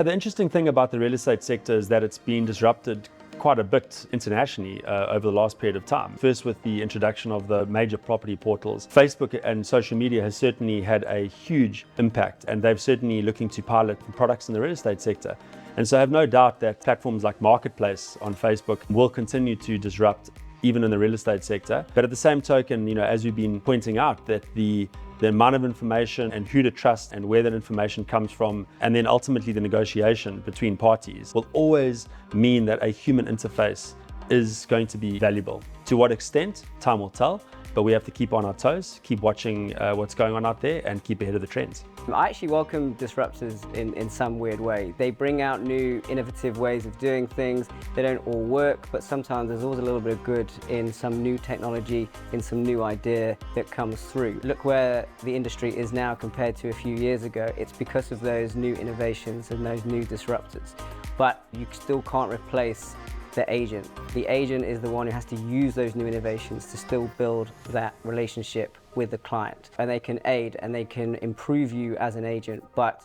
The interesting thing about the real estate sector is that it's been disrupted quite a bit internationally over the last period of time. First, with the introduction of the major property portals, Facebook and social media has certainly had a huge impact, and they're certainly looking to pilot products in the real estate sector. And so I have no doubt that platforms like Marketplace on Facebook will continue to disrupt even in the real estate sector. But at the same token, as we've been pointing out, that the amount of information and who to trust and where that information comes from, and then ultimately the negotiation between parties will always mean that a human interface is going to be valuable. To what extent, time will tell, but we have to keep on our toes, keep watching what's going on out there, and keep ahead of the trends. I actually welcome disruptors in some weird way. They bring out new, innovative ways of doing things. They don't all work, but sometimes there's always a little bit of good in some new technology, in some new idea that comes through. Look where the industry is now compared to a few years ago. It's because of those new innovations and those new disruptors. But you still can't replace the agent. The agent is the one who has to use those new innovations to still build that relationship with the client. And they can aid and they can improve you as an agent, but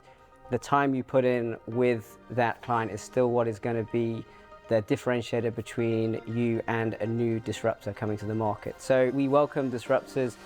the time you put in with that client is still what is going to be the differentiator between you and a new disruptor coming to the market. So we welcome disruptors.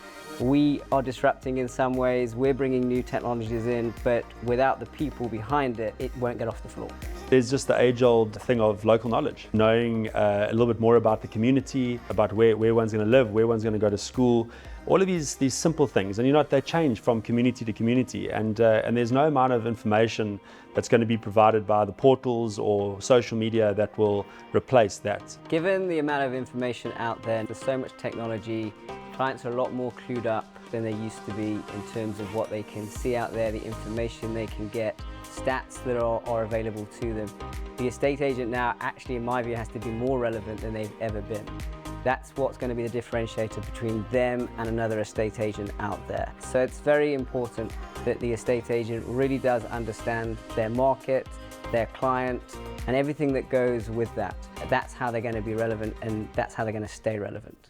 We are disrupting in some ways. We're bringing new technologies in, but without the people behind it, it won't get off the floor. There's just the age-old thing of local knowledge, knowing a little bit more about the community, about where one's going to live, where one's going to go to school. All of these simple things, and they change from community to community, and there's no amount of information that's going to be provided by the portals or social media that will replace that. Given the amount of information out there, there's so much technology, clients are a lot more clued up than they used to be in terms of what they can see out there, the information they can get, stats that are available to them. The estate agent now actually, in my view, has to be more relevant than they've ever been. That's what's going to be the differentiator between them and another estate agent out there. So it's very important that the estate agent really does understand their market, their client, and everything that goes with that. That's how they're going to be relevant, and that's how they're going to stay relevant.